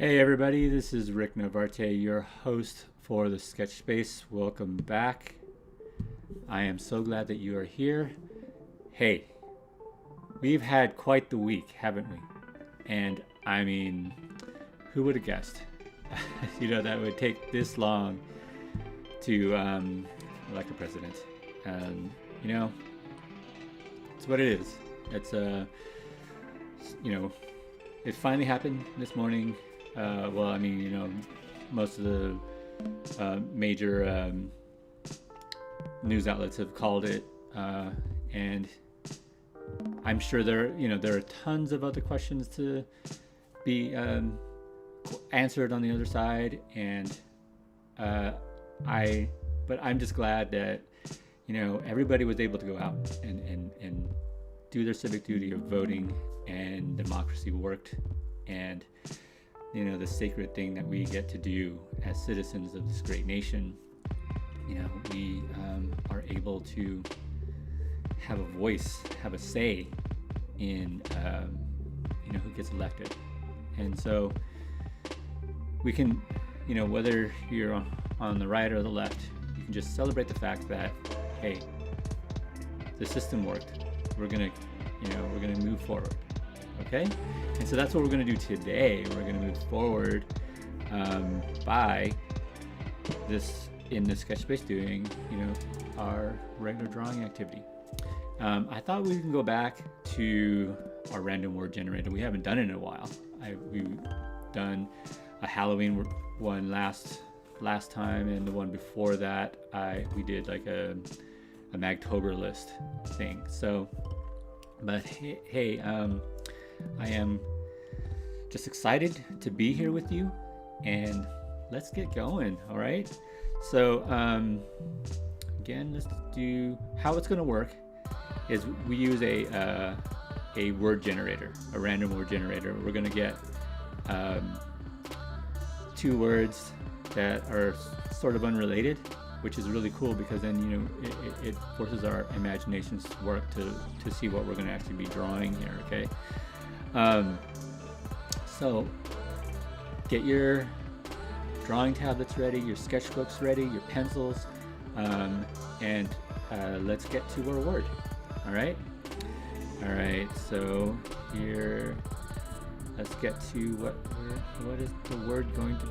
Hey everybody, this is Rick Novarte, your host for the Sketch Space. Welcome back. I am so glad that you are here. Hey, we've had quite the week, haven't we? And I mean, who would have guessed? That would take this long to elect a president. It's what it is. It's it finally happened this morning. Most of the major news outlets have called it, and I'm sure there are tons of other questions to be answered on the other side, and I'm just glad that everybody was able to go out and do their civic duty of voting, and democracy worked, and the sacred thing that we get to do as citizens of this great nation. We are able to have a voice, have a say in who gets elected. And so we can, whether you're on the right or the left, you can just celebrate the fact that, hey, the system worked. We're gonna move forward. Okay, and so that's what we're going to do today. We're going to move forward by this in the sketch space doing our regular drawing activity. I thought we can go back to our random word generator. We haven't done it in a while. We've done a Halloween one last time, and the one before that we did like a Magtober list thing. So, but hey, I am just excited to be here with you, and let's get going. All right. So again, let's do how it's going to work. Is we use a word generator, a random word generator. We're going to get two words that are sort of unrelated, which is really cool because then it forces our imaginations to work to see what we're going to actually be drawing here. Okay. So get your drawing tablets ready, your sketchbooks ready, your pencils, and let's get to our word. All right. So here, let's get to what is the word going to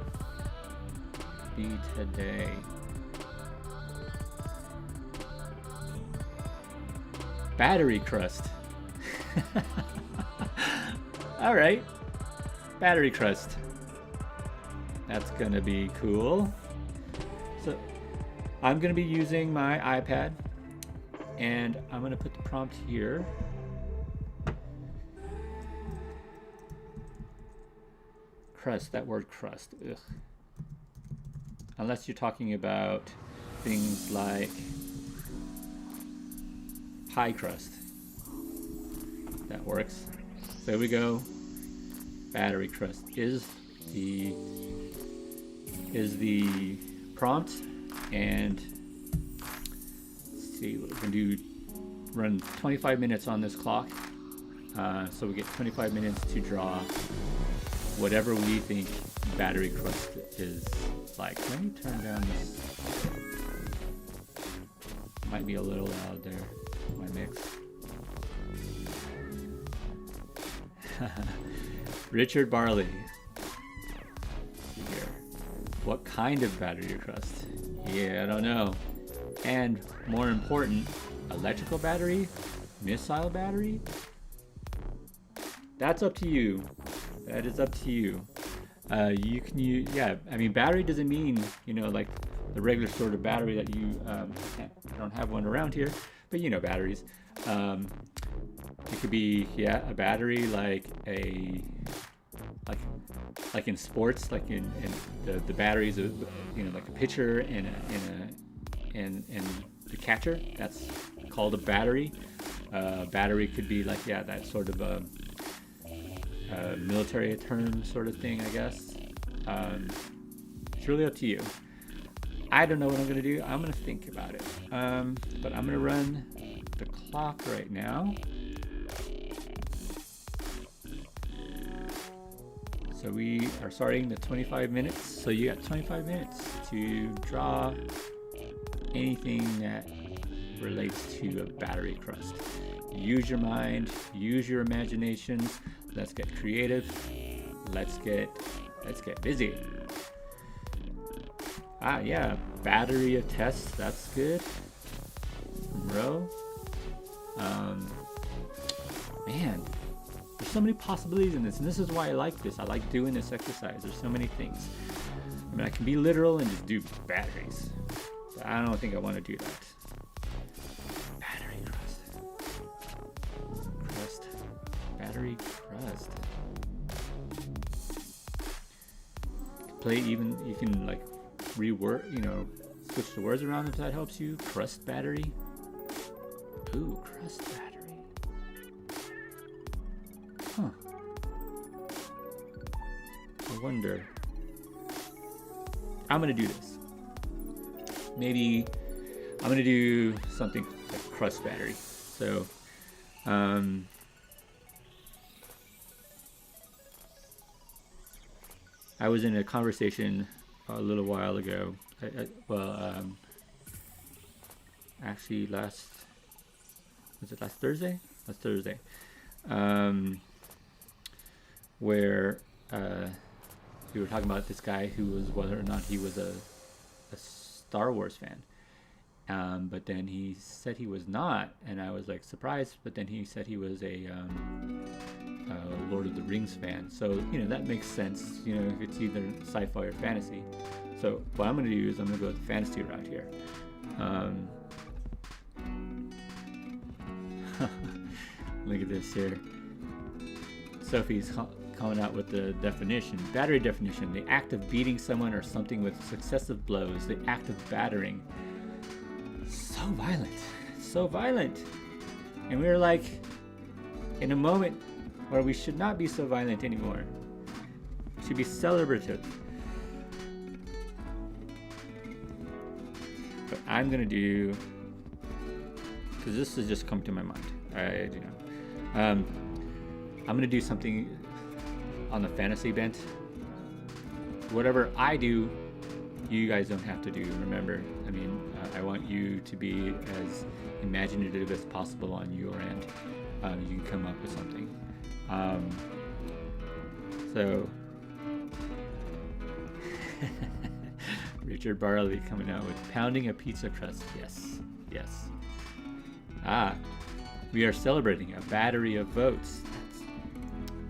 be today? Battery crust. All right, battery crust. That's gonna be cool. So I'm gonna be using my iPad, and I'm gonna put the prompt here. Crust, that word crust. Ugh. Unless you're talking about things like pie crust. That works. So here we go. Battery crust is the prompt, and let's see what we can do. Run 25 minutes on this clock, so we get 25 minutes to draw whatever we think battery crust is like. Let me turn down this. Might be a little loud there, my mix. Richard Barley. Here. What kind of battery crust? Yeah, I don't know. And more important, electrical battery? Missile battery? That's up to you. That is up to you. You can use, battery doesn't mean, like the regular sort of battery that you, I don't have one around here, but batteries. It could be, a battery like in sports, like in the batteries of, like a pitcher and the catcher. That's called a battery. Battery could be like, that sort of a military term sort of thing, I guess. It's really up to you. I don't know what I'm going to do. I'm going to think about it. But I'm going to run the clock right now. So we are starting the 25 minutes. So you got 25 minutes to draw anything that relates to a battery crust. Use your mind, use your imaginations. Let's get creative. Let's get busy. Yeah, battery of tests. That's good. Row. Man, there's so many possibilities in this, and this is why I like this. I like doing this exercise. There's so many things. I mean, I can be literal and just do batteries. But I don't think I want to do that. Battery crust. Battery crust. Play even, you can like reword, switch the words around if that helps you. Crust battery. Ooh, crust battery. Huh. I wonder. I'm gonna do this. Maybe I'm gonna do something like crust battery. So, I was in a conversation a little while ago. Actually, was it last Thursday? Last Thursday. Where we were talking about this guy who was whether or not he was a Star Wars fan. But then he said he was not, and I was like surprised. But then he said he was a Lord of the Rings fan. So that makes sense. If it's either sci-fi or fantasy. So what I'm going to do is I'm going to go with the fantasy route here. Look at this here. Sophie's coming out with the definition. Battery definition: the act of beating someone or something with successive blows. The act of battering. So violent. So violent. And we were like in a moment where we should not be so violent anymore. We should be celebrative. But I'm going to do, because this has just come to my mind. I'm going to do something on the fantasy bent. Whatever I do, you guys don't have to do. Remember, I want you to be as imaginative as possible on your end. You can come up with something. So, Richard Barley coming out with pounding a pizza crust. Yes. We are celebrating a battery of votes.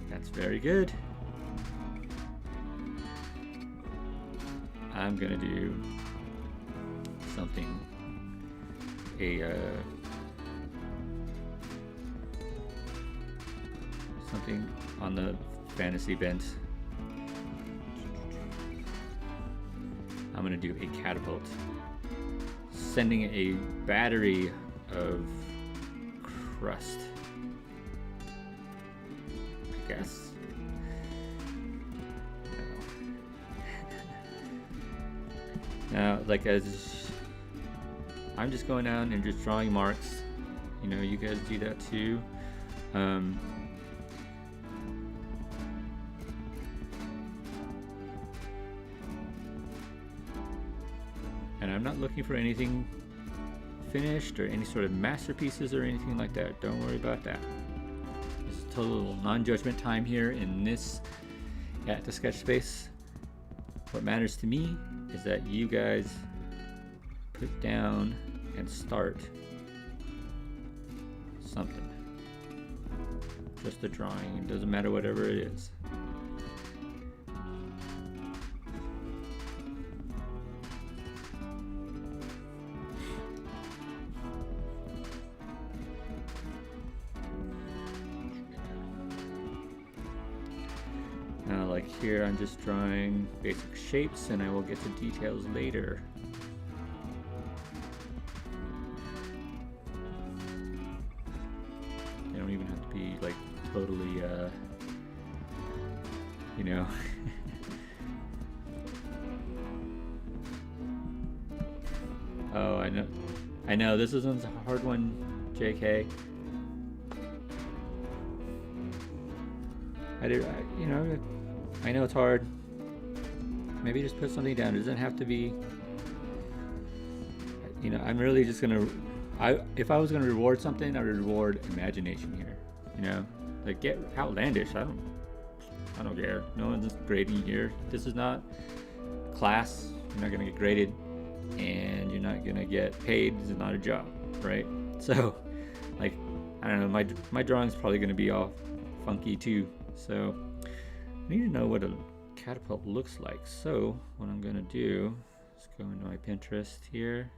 That's very good. I'm gonna do something, something on the fantasy bent. I'm gonna do a catapult, sending a battery of crust, I guess. Now, as I'm just going down and just drawing marks, you guys do that too. And I'm not looking for anything finished or any sort of masterpieces or anything like that. Don't worry about that. This is total non-judgment time here in this at the sketch space. What matters to me is that you guys put down and start something. Just a drawing. It doesn't matter whatever it is. Now, here, I'm just drawing basic shapes, and I will get to details later. They don't even have to be totally, Oh, I know. This one's a hard one, JK. I know it's hard. Maybe just put something down. It doesn't have to be, you know, I'm really just gonna, if I was gonna reward something, I would reward imagination here. You know, like get outlandish. I don't care. No one's grading here. This is not class. You're not gonna get graded, and you're not gonna get paid. This is not a job, right? So, like, I don't know. My drawing's probably gonna be all funky too. So, I need to know what a catapult looks like. So, what I'm gonna do is go into my Pinterest here.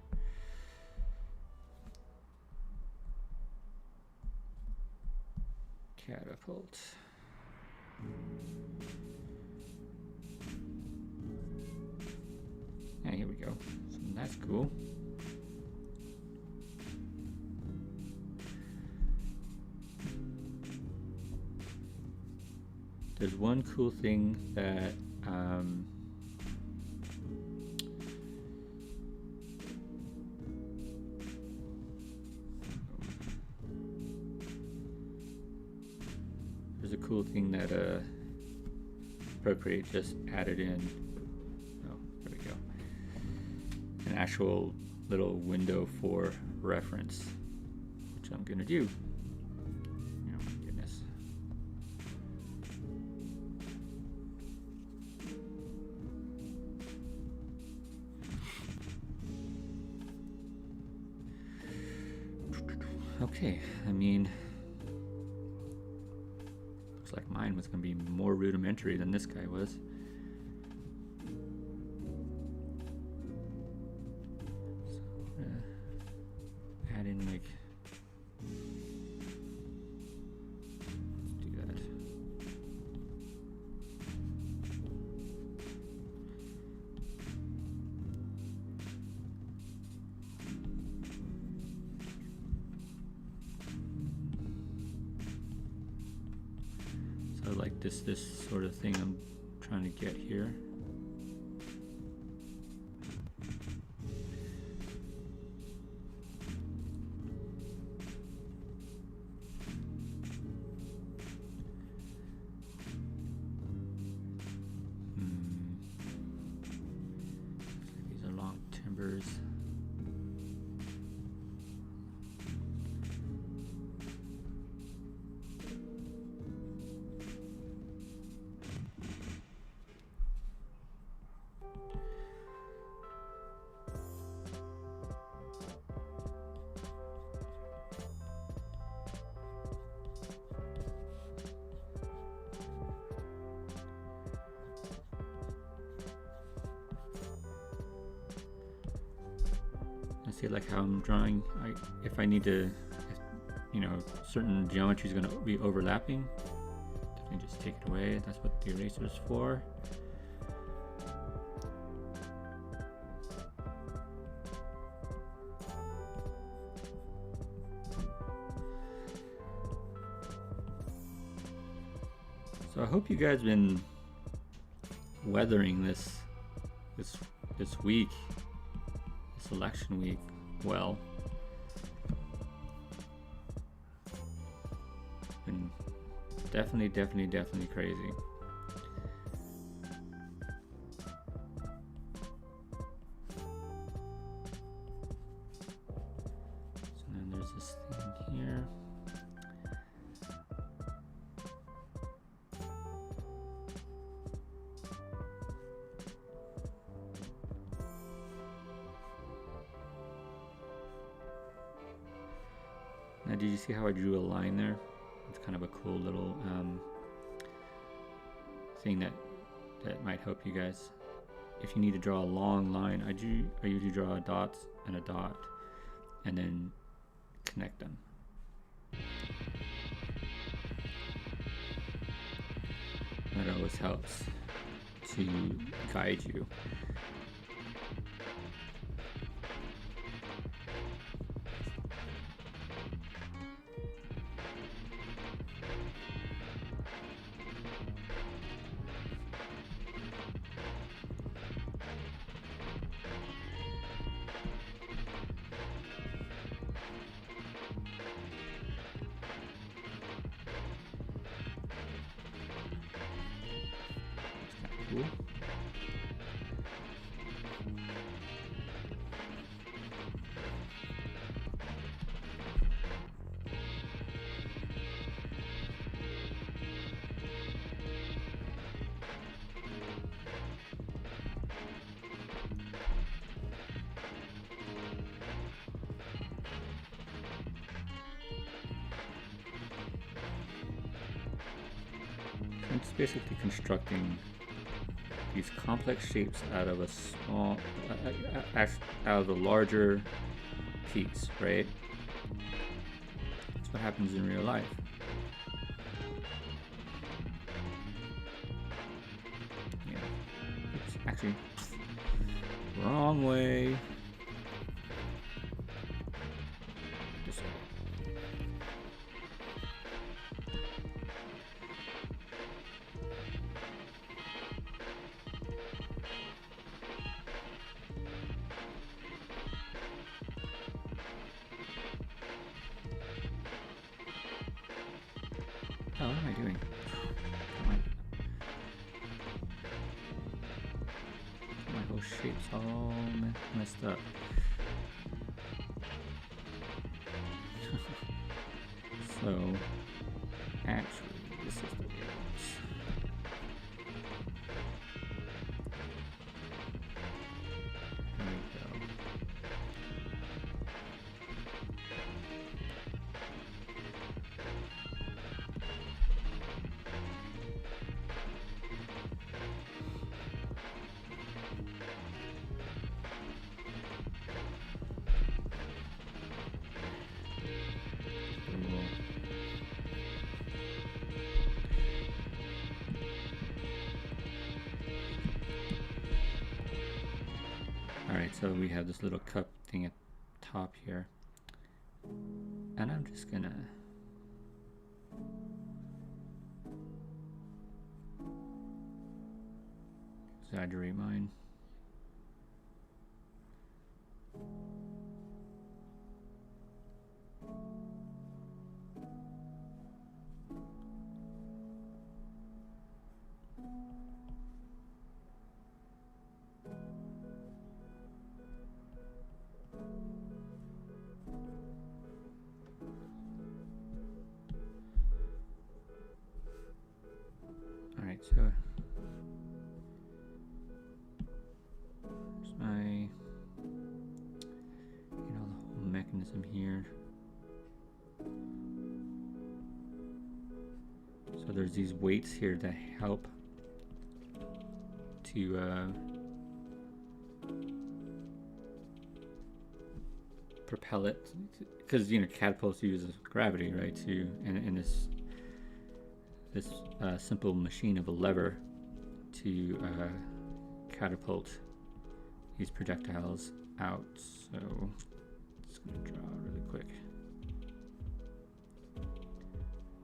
Catapult. Yeah, here we go. So that's cool. There's one cool thing that Procreate just added in. Oh, there we go. An actual little window for reference, which I'm gonna do. Oh my goodness. Okay, I mean, looks like mine was going to be more rudimentary than this guy was. So add in like, let's do that. So like this sort of thing I'm trying to get here. These are long timbers. I see like how I'm drawing. If I need to, you know, certain geometry is going to be overlapping, definitely just take it away. That's what the eraser is for. So I hope you guys been weathering this week, this election week well. Been definitely crazy. So then there's this thing here. Now, did you see how I drew a line there? It's kind of a cool little thing that might help you guys. If you need to draw a long line, I usually draw a dot and a dot, and then connect them. That always helps to guide you. cool. It's basically constructing these complex shapes out of a small, out of a larger piece, right? That's what happens in real life. Yeah, it's actually wrong way. This way. Oh, what am I doing? Come on. My whole shape's all messed up. So, actually, this is the way it works. There we go. Alright, so we have this little cup thing at the top here. And I'm just gonna exaggerate mine. Alright, so there's my, the whole mechanism here. So there's these weights here that help to propel it, because catapults uses gravity, right? And this simple machine of a lever to catapult these projectiles out. So just gonna draw really quick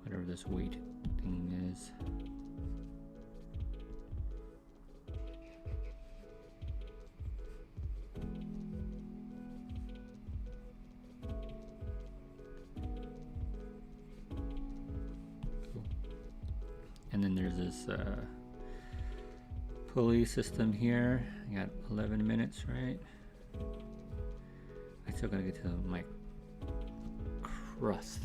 whatever this weight thing is. And then there's this pulley system here. I got 11 minutes, right? I still gotta get to my crust.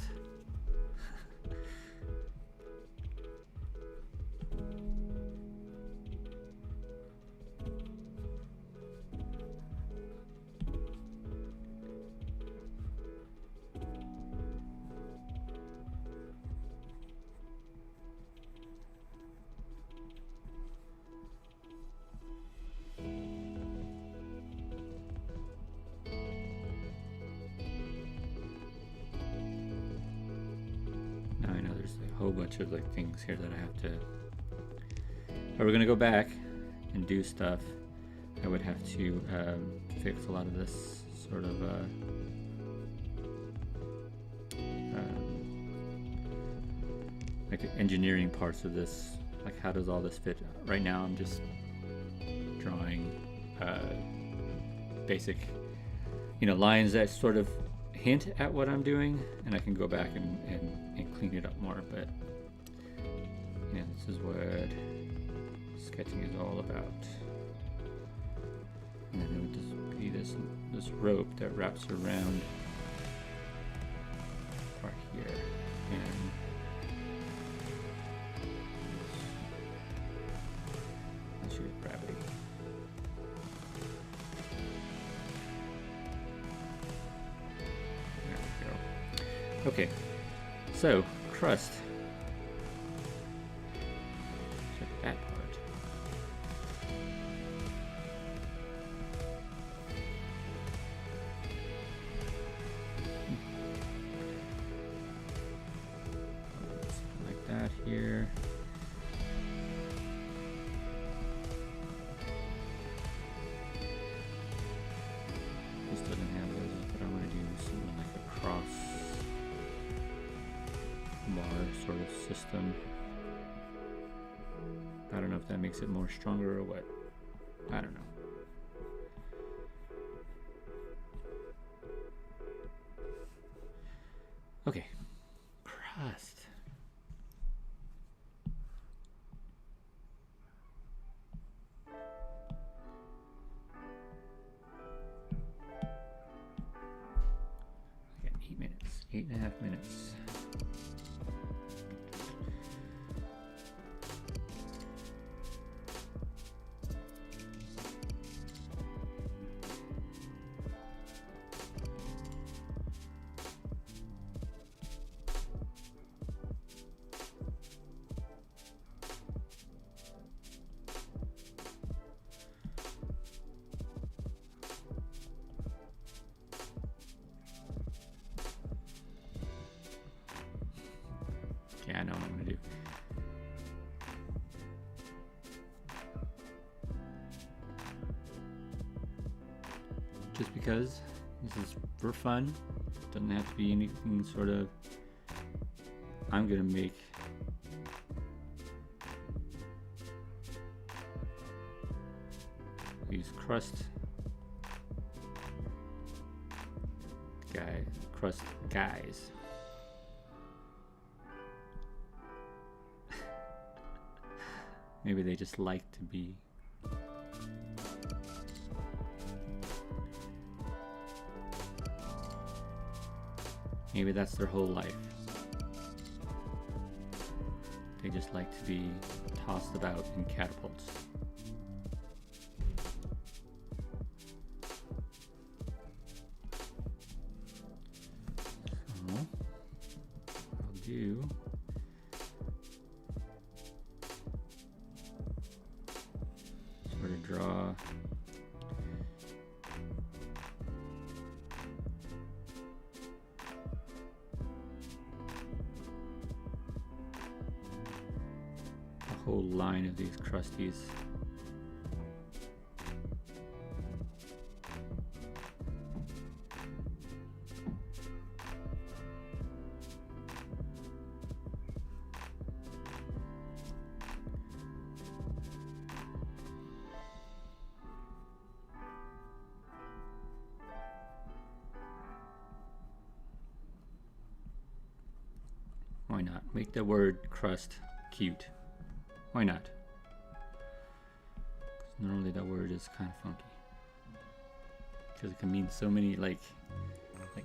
A whole bunch of things here that I have to, if we're gonna go back and do stuff, I would have to fix a lot of this sort of engineering parts of this. Like, how does all this fit? Right now I'm just drawing basic lines that sort of hint at what I'm doing, and I can go back and clean it up more, but this is what sketching is all about. And then there would just be this rope that wraps around part here, and let's shoot gravity. There we go. Okay, so crust. Check that part. Like that here. This doesn't have those, but I want to do something like a cross bar sort of system. I don't know if that makes it more stronger or what. I don't know. Okay, crust. I got 8 minutes, 8.5 minutes. Yeah, I know what I'm gonna do. Just because this is for fun, doesn't have to be anything sort of. I'm gonna make these crust guys. Maybe they just like to be. Maybe that's their whole life. They just like to be tossed about in catapults. So, I'll do. Sort of draw a whole line of these crusties. Why not? Make the word crust cute. Why not? 'Cause normally that word is kind of funky. Because it can mean so many like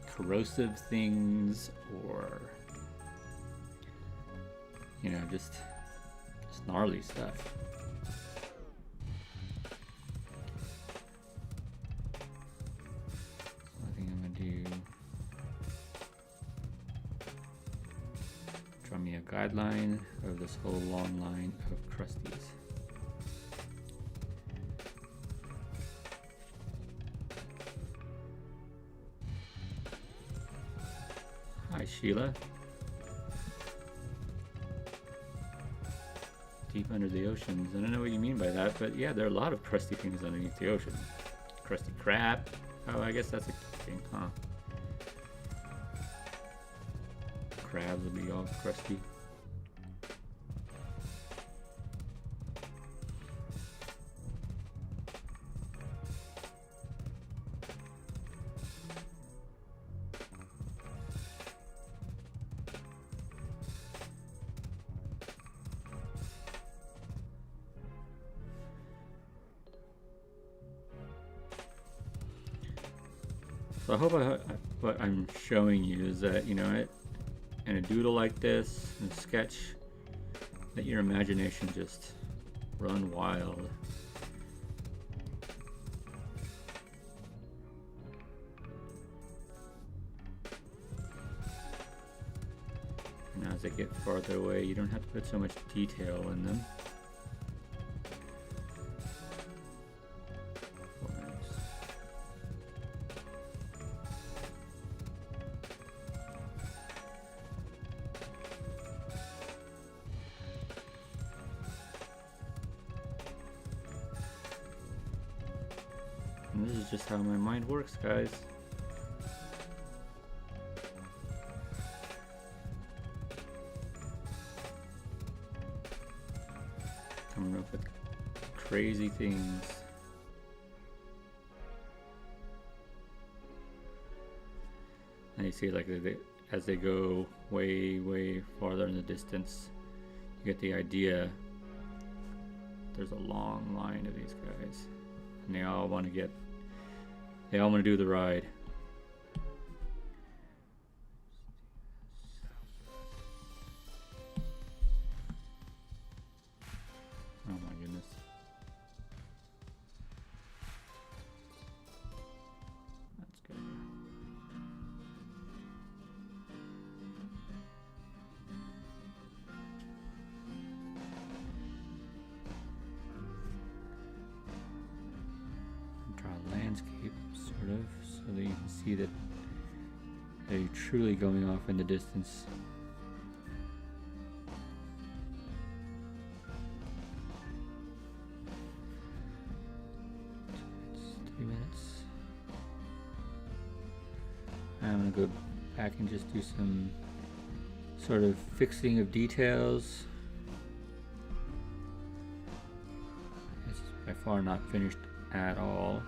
corrosive things, or you know, just gnarly stuff. So I think I'm gonna do. Draw me a guideline of this whole long line of crusties. Hi Sheila. Deep under the oceans. I don't know what you mean by that, but yeah, there are a lot of crusty things underneath the ocean. Crusty crab. Oh, I guess that's a thing, huh? Crabs would be all crusty. So I hope what I'm showing you is that, you know, in a doodle like this, in a sketch, let your imagination just run wild. And as they get farther away, you don't have to put so much detail in them. And this is just how my mind works, guys. Coming up with crazy things. And you see, like, as they go way farther in the distance, you get the idea. There's a long line of these guys, and they all want to do the ride. Oh my goodness. That's good. Draw a landscape, sort of, so that you can see that they're truly going off in the distance. It's 3 minutes. I'm gonna go back and just do some sort of fixing of details. It's by far not finished at all.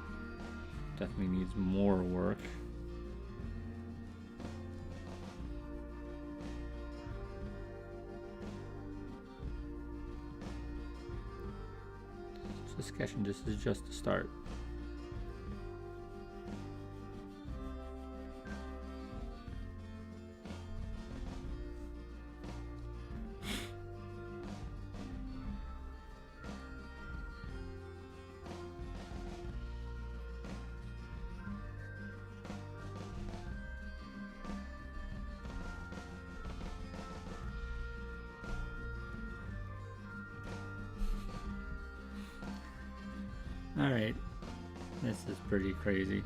Definitely needs more work. Just sketching, this is just the start. Alright, this is pretty crazy.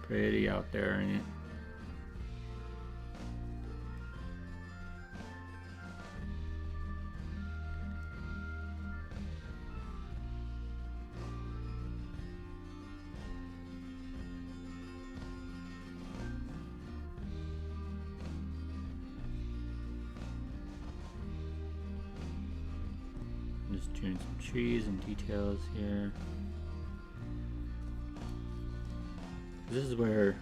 Pretty out there, ain't it? I'm just doing some trees and details here. This is where,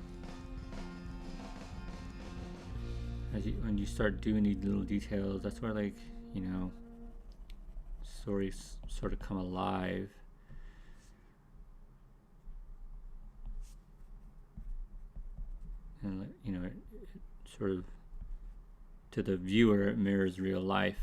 when you start doing these little details, that's where, like, you know, stories sort of come alive. And, you know, it sort of, to the viewer, it mirrors real life.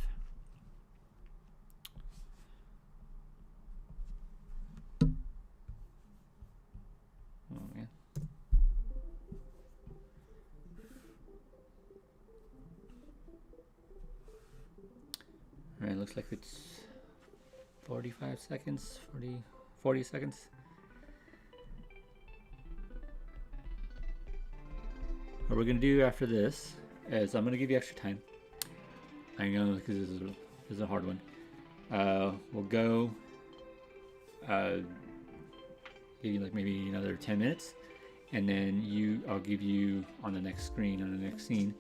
Alright, looks like it's 45 seconds, 40 seconds. What we're gonna do after this is I'm gonna give you extra time. I know, because this is a hard one. We'll go give you like maybe another 10 minutes, and then I'll give you on the next screen, on the next scene,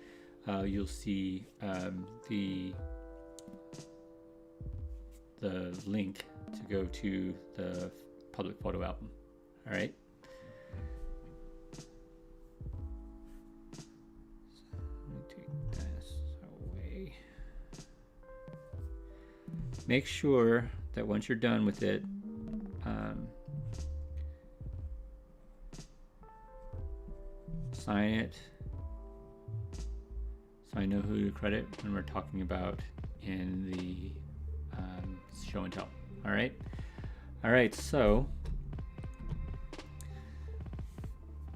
you'll see the link to go to the public photo album. All right. So let me take this away. Make sure that once you're done with it, assign it so I know who to credit when we're talking about in the show and tell. All right, so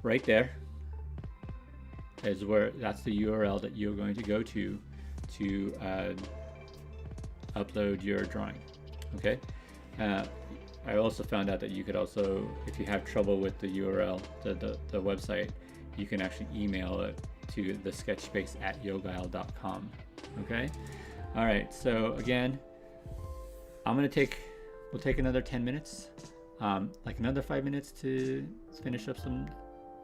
right there is where, that's the URL that you're going to go to upload your drawing. Okay. I also found out that you could also, if you have trouble with the URL, the website, you can actually email it to the sketchspace@yoguile.com. Okay. All right. So again, we'll take another 10 minutes, like another 5 minutes to finish up some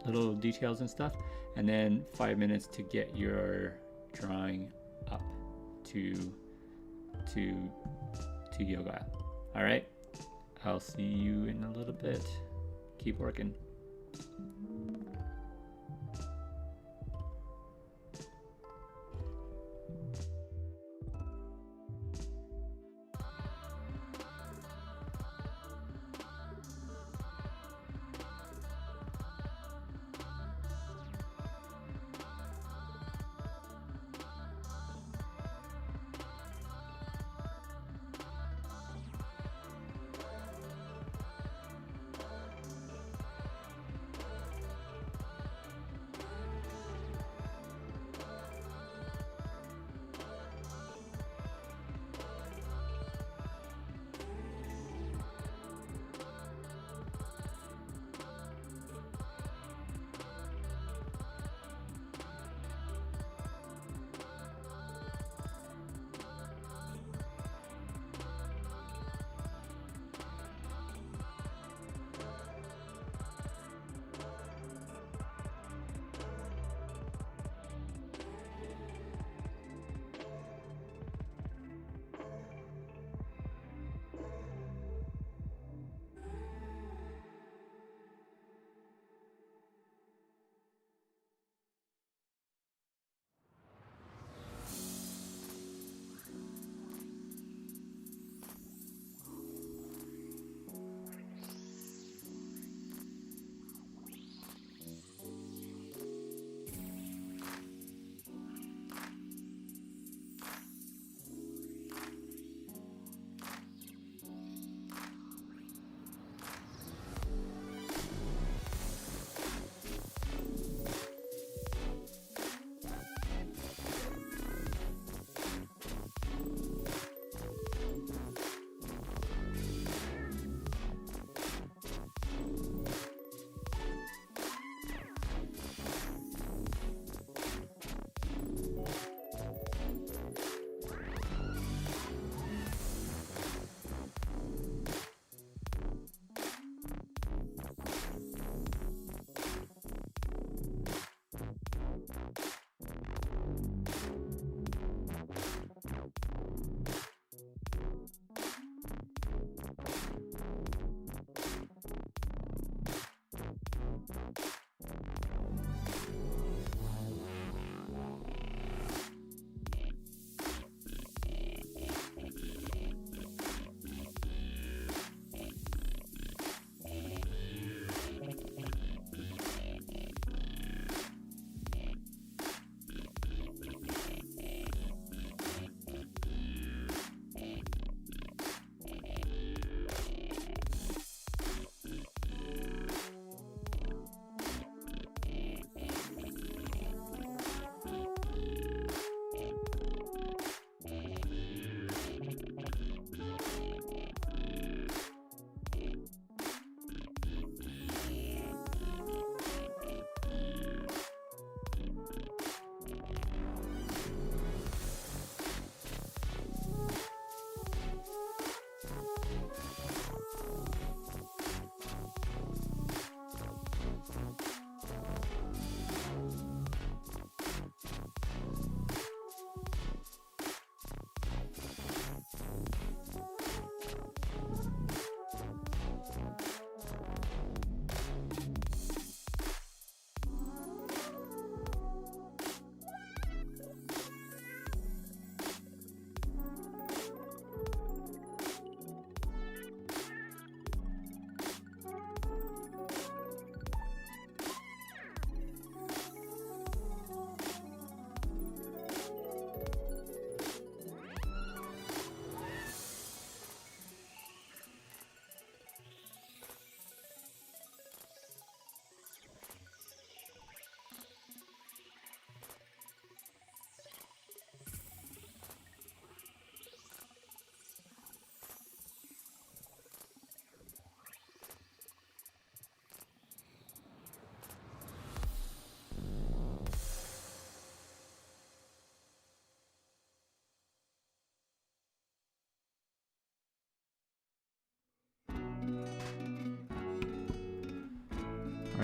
little details and stuff, and then 5 minutes to get your drawing up to YoGuile. All right. I'll see you in a little bit. Keep working.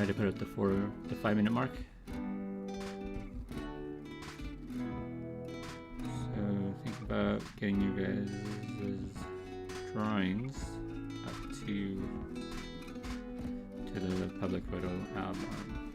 had to put up the 5 minute mark. So think about getting you guys' drawings up to the public photo album.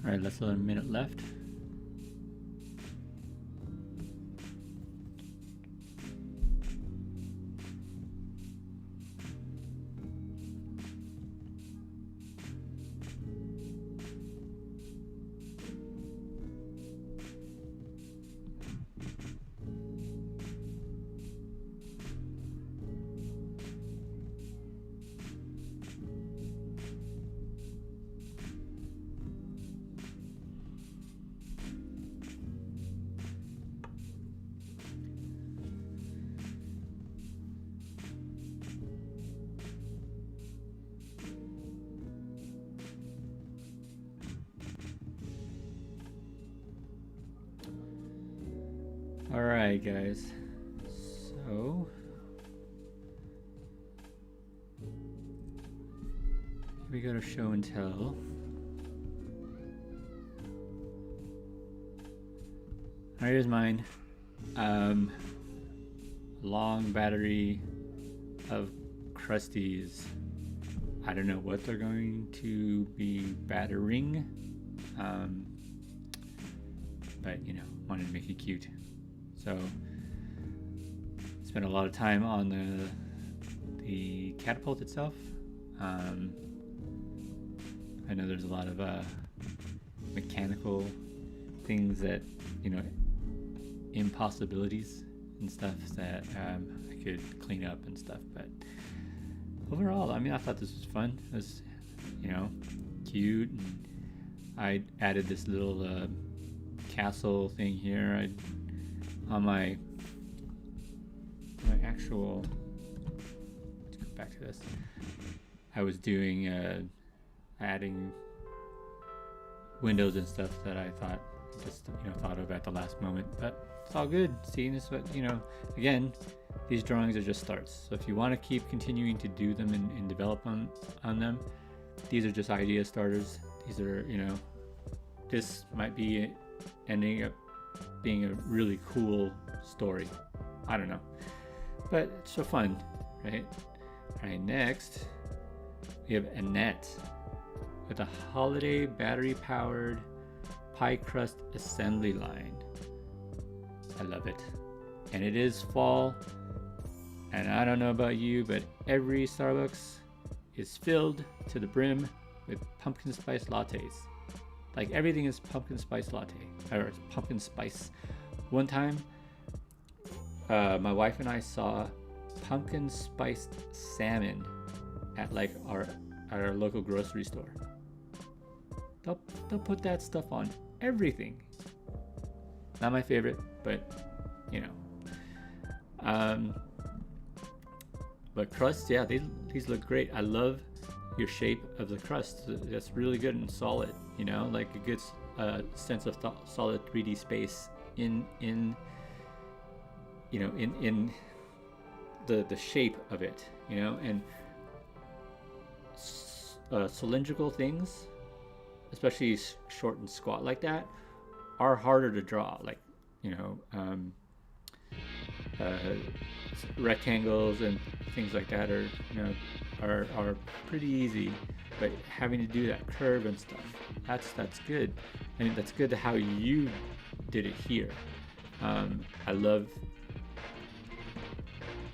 All right, less than a minute left. All right, guys. So we go to show and tell. Here's mine. Long battery of Krusties. I don't know what they're going to be battering, but wanted to make it cute. So spent a lot of time on the catapult itself. I know there's a lot of mechanical things that impossibilities and stuff that I could clean up and stuff, but overall, I thought this was fun. It was, cute. And I added this little castle thing here. On my actual. Let's go back to this. I was doing adding windows and stuff that I thought of at the last moment, but it's all good. Seeing this, but again, these drawings are just starts. So if you want to keep continuing to do them and develop on them, these are just idea starters. These are, this might be ending up being a really cool story. I don't know, but it's so fun, right? All right, next we have Annette with a holiday battery-powered pie crust assembly line. I love it. And it is fall, and I don't know about you, but every Starbucks is filled to the brim with pumpkin spice lattes. Like everything is pumpkin spice latte, or pumpkin spice. One time, my wife and I saw pumpkin spiced salmon at like our local grocery store. They'll put that stuff on everything. Not my favorite, but but crust, yeah, these look great. I love your shape of the crust. That's really good and solid. Like a good sense of solid 3D space in the shape of it. And cylindrical things, especially short and squat like that, are harder to draw. Like rectangles and things like that are pretty easy, but having to do that curve and stuff, that's good. And that's good to how you did it here. I love,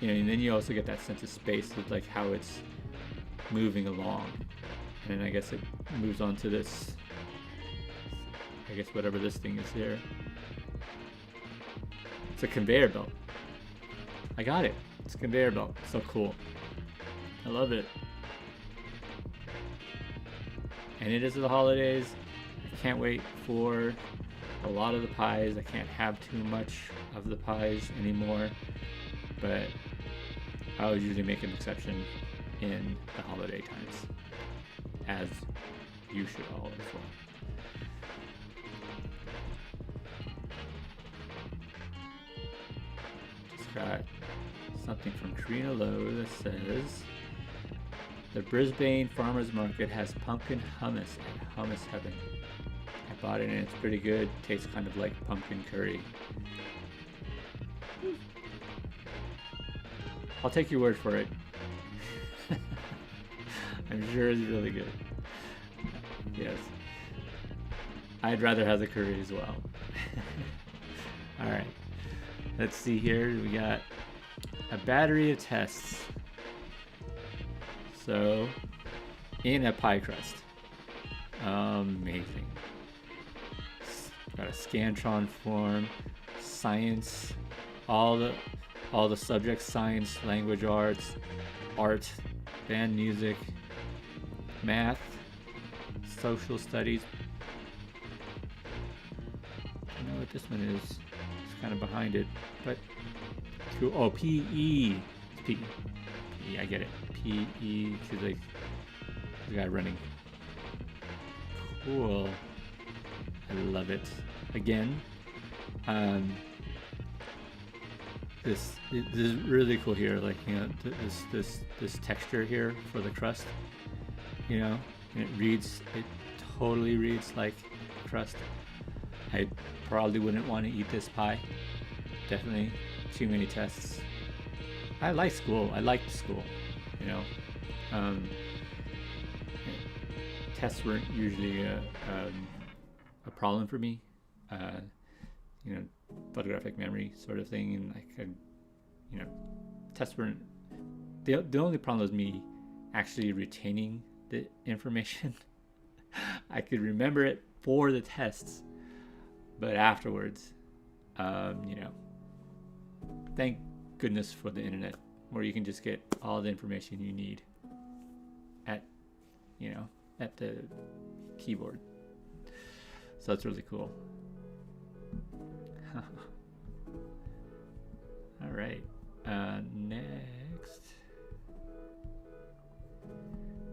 and then you also get that sense of space with like how it's moving along. And then I guess it moves on to this, I guess whatever this thing is here. It's a conveyor belt. I got it. It's a conveyor belt. So cool. I love it. And it is the holidays. I can't wait for a lot of the pies. I can't have too much of the pies anymore, but I always usually make an exception in the holiday times, as you should all as well. Just got something from Karina Lowe that says the Brisbane Farmers Market has pumpkin hummus at Hummus Heaven. I bought it and it's pretty good. Tastes kind of like pumpkin curry. I'll take your word for it. I'm sure it's really good. Yes. I'd rather have the curry as well. Alright. Let's see here. We got a battery of tests. So, in a pie crust. Amazing. Got a Scantron form, science, all the subjects: science, language arts, art, band music, math, social studies. I know what this one is. It's kind of behind it, but cool. Oh, PE. It's PE. I get it. PE, because like the guy running. Cool. I love it. Again, this is really cool here. Like this texture here for the crust. you know, and it totally reads like crust. I probably wouldn't want to eat this pie. Definitely too many tests. I like school. I liked school, you know. Um, Tests weren't usually a problem for me. You know, photographic memory sort of thing, and I could, you know, tests weren't. The only problem was me actually retaining the information. I could remember it for the tests, but afterwards, you know, thank goodness for the internet, where you can just get all the information you need at, you know, at the keyboard. So that's really cool. All right. Next,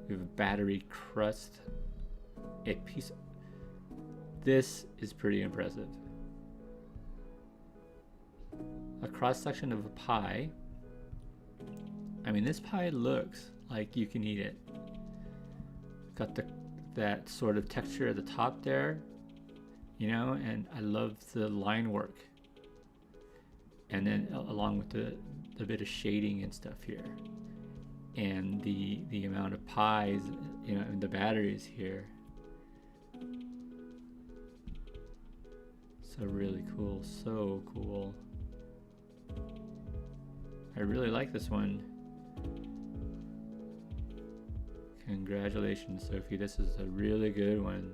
we have a battery crust. A piece. This is pretty impressive. A cross section of a pie. I mean, this pie looks like you can eat it. Got that sort of texture at the top there, you know, and I love the line work. And then along with the bit of shading and stuff here, and the amount of pies, you know, and the batteries here. So really cool, so cool. I really like this one. Congratulations, Sophie. This is a really good one.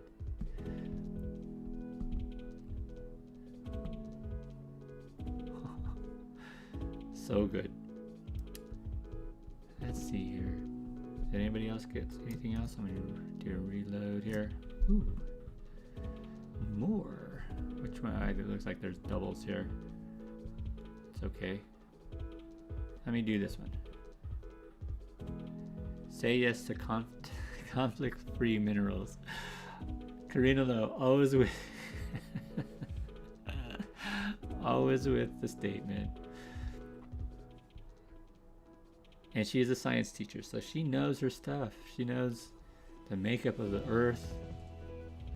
So good. Let's see here. Did anybody else get anything else? I'm gonna do a reload here. Ooh. More. Which one? It looks like there's doubles here. It's okay. Let me do this one. Say yes to conflict-free minerals. Karina, though, always with always with the statement. And she is a science teacher, so she knows her stuff. She knows the makeup of the earth,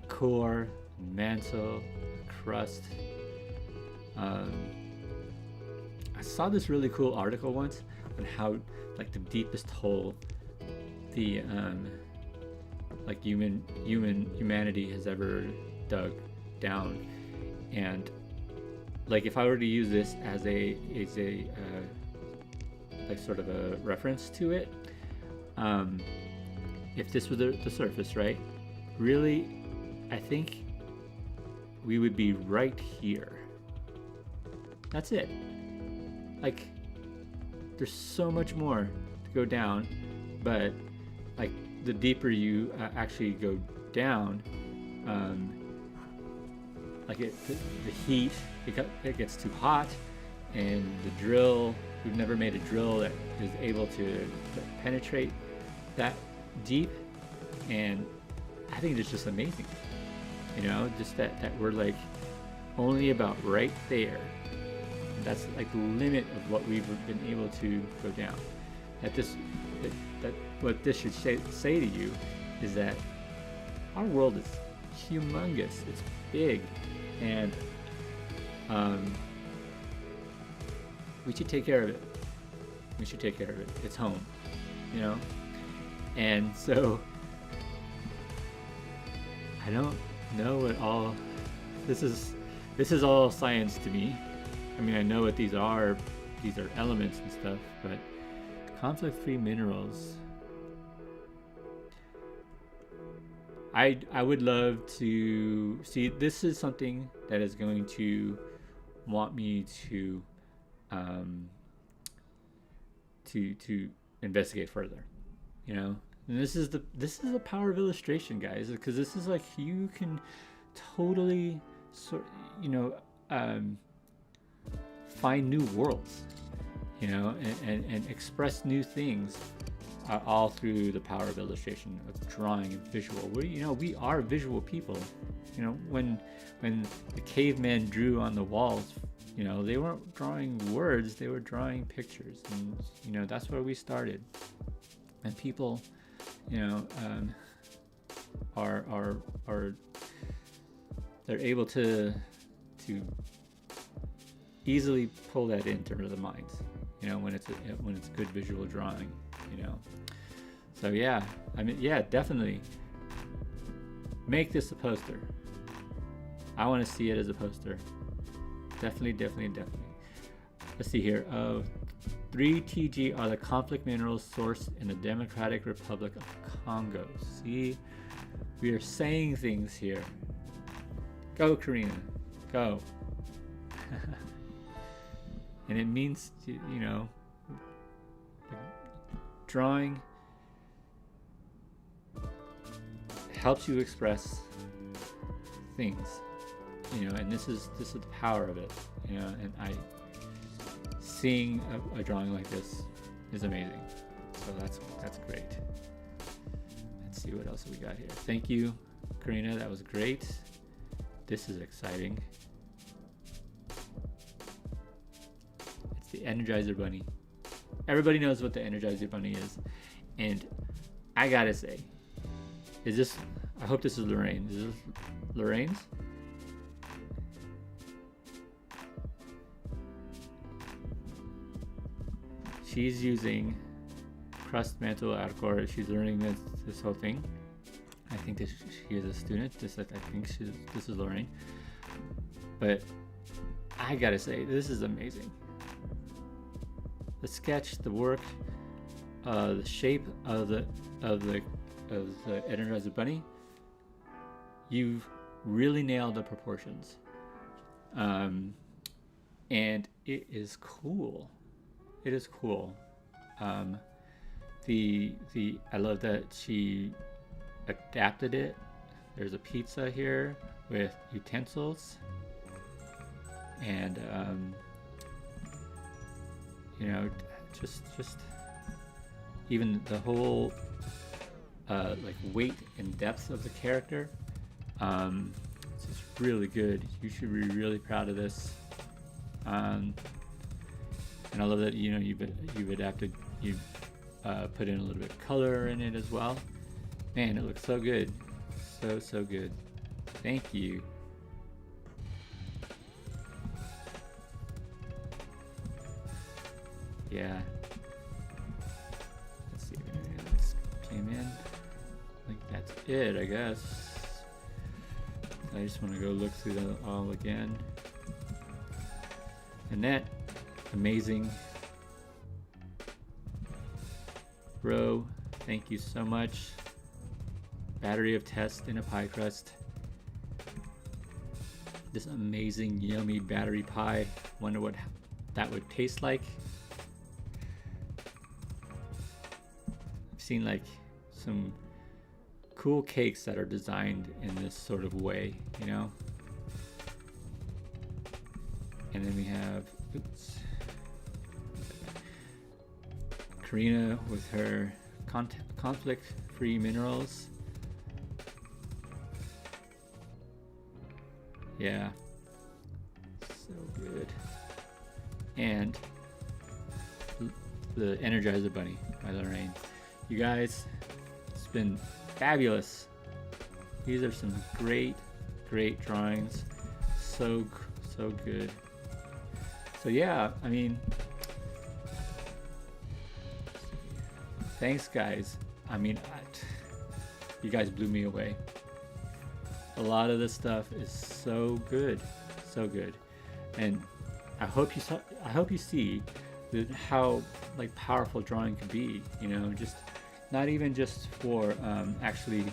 the core, the mantle, the crust. I saw this really cool article once on how, like, the deepest hole the like humanity has ever dug down, and like if I were to use this as a like sort of a reference to it, if this were the surface, right? Really, I think we would be right here. That's it. Like, there's so much more to go down, but like the deeper you actually go down, like the heat, it gets too hot, and the drill, we've never made a drill that is able to penetrate that deep, and I think it's just amazing, you know, just that we're like only about right there. That's like the limit of what we've been able to go down. That what this should say to you is that our world is humongous. It's big, and we should take care of it. We should take care of it. It's home, you know. And so I don't know what all this is. This is all science to me. I mean, I know what these are. These are elements and stuff, but conflict-free minerals. I would love to see. This is something that is going to want me to investigate further. You know, and this is the power of illustration, guys, because this is like you can totally find new worlds, you know, and express new things, all through the power of illustration, of drawing and visual. We are visual people. You know, when the cavemen drew on the walls, you know, they weren't drawing words, they were drawing pictures, and you know, that's where we started. And people, you know, are they're able to easily pull that into the minds, you know, when it's good visual drawing, you know. So yeah, I mean, yeah, definitely make this a poster. I want to see it as a poster. Definitely. Let's see here. 3TG are the conflict minerals sourced in the Democratic Republic of Congo. See, we are saying things here. Go, Karina, go. And it means, you know, drawing helps you express things, you know, and this is the power of it, you know. And seeing a drawing like this is amazing. So that's great. Let's see what else we got here. Thank you, Karina. That was great. This is exciting. It's the Energizer Bunny. Everybody knows what the Energizer Bunny is, and I gotta say, I hope this is Lorraine. Is this Lorraine's? She's using crust mantle Arcor. She's learning this whole thing. I think that she is a student. I think this is Lorraine. But I gotta say, this is amazing. The sketch, the work, the shape of the Energizer Bunny. You've really nailed the proportions, and it is cool. It is cool. I love that she adapted it. There's a pizza here with utensils, and you know, just even the whole like weight and depth of the character. It's just really good. You should be really proud of this. And I love that, you know, you've adapted, you've put in a little bit of color in it as well. Man, it looks so good. So good. Thank you. Yeah. Let's see if anything else came in. I think that's it, I guess. I just want to go look through that all again. Annette, amazing. Bro, thank you so much. Battery of test in a pie crust. This amazing, yummy battery pie. Wonder what that would taste like. I've seen like some cool cakes that are designed in this sort of way, you know. And then we have, oops, Karina with her conflict-free minerals. Yeah, so good. And the Energizer Bunny by Lorraine. You guys, it's been fabulous. These are some great drawings. So good. So yeah, I mean, thanks guys. I mean, you guys blew me away. A lot of this stuff is so good, and I hope you see how like powerful drawing can be. You know, just not even just for actually,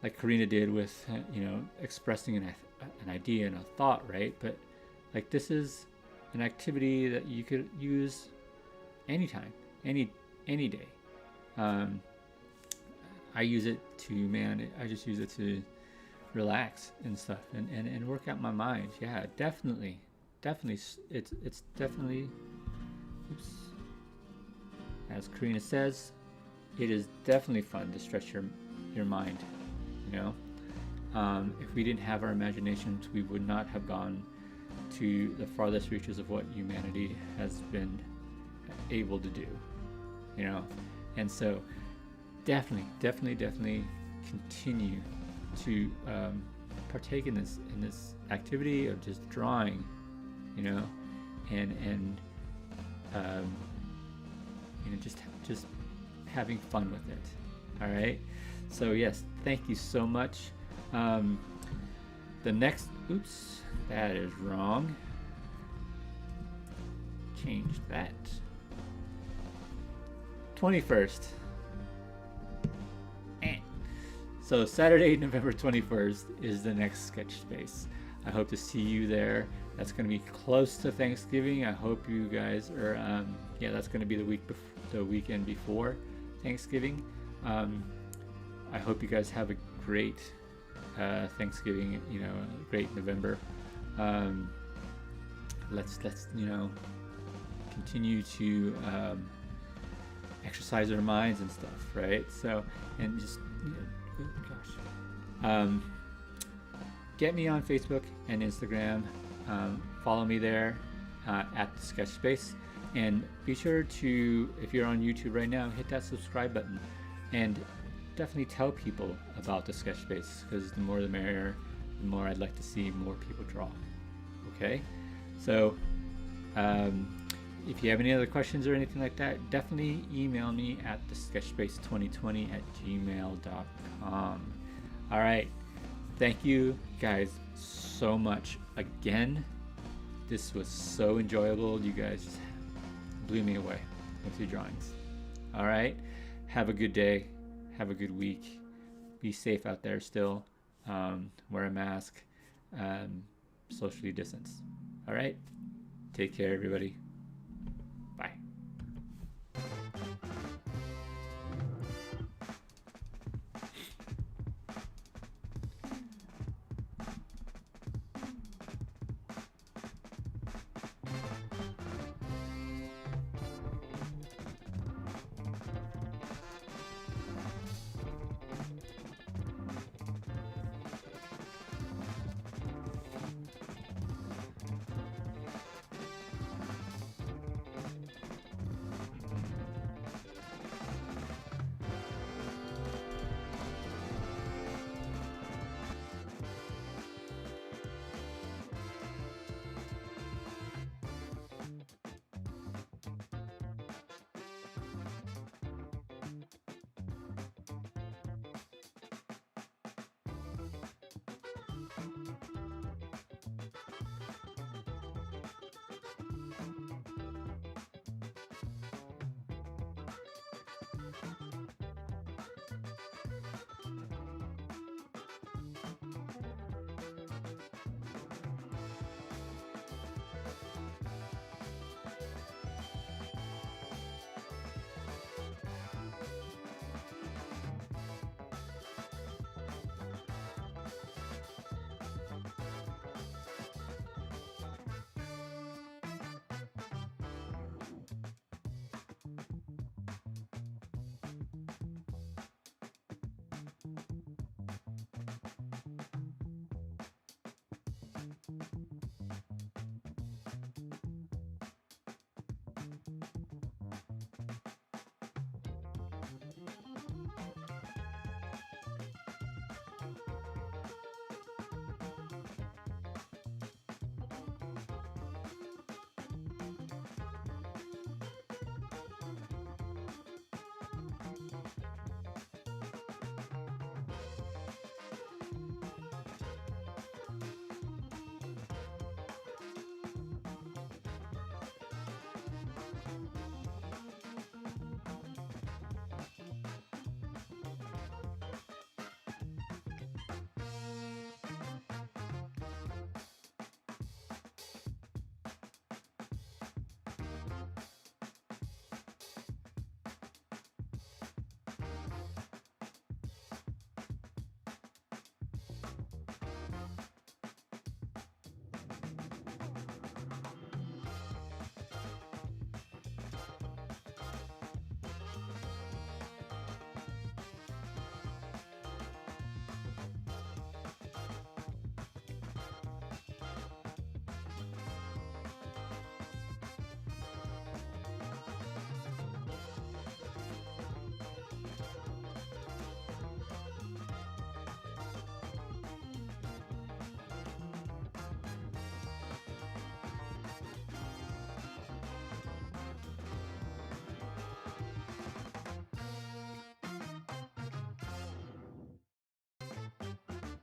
like Karina did with you know, expressing an idea and a thought, right? But like this is an activity that you could use anytime, any day. I use it to, I just use it to relax and stuff and work out my mind. Yeah, definitely it's definitely, oops, as Karina says, it is definitely fun to stretch your mind, you know. If we didn't have our imaginations, we would not have gone to the farthest reaches of what humanity has been able to do, you know. And so definitely continue to partake in this activity of just drawing, you know, and you know, just having fun with it. All right. So yes, thank you so much. The next, oops, that is wrong. Change that. 21st. So Saturday, November 21st is the next Sketch Space. I hope to see you there. That's going to be close to Thanksgiving. I hope you guys are, yeah, that's going to be the weekend before Thanksgiving. I hope you guys have a great Thanksgiving, you know, great November. Let's you know, continue to exercise our minds and stuff, right? So, and just, you know, get me on Facebook and Instagram. Follow me there at the Sketch Space, and be sure to, if you're on YouTube right now, hit that subscribe button, and definitely tell people about the Sketch Space, because the more the merrier. The more I'd like to see more people draw. Okay, so if you have any other questions or anything like that, definitely email me at thesketchspace2020@gmail.com. All right, thank you guys so much again. This was so enjoyable. You guys just blew me away with your drawings. All right, have a good day, have a good week, be safe out there still, wear a mask, socially distance. All right, take care everybody.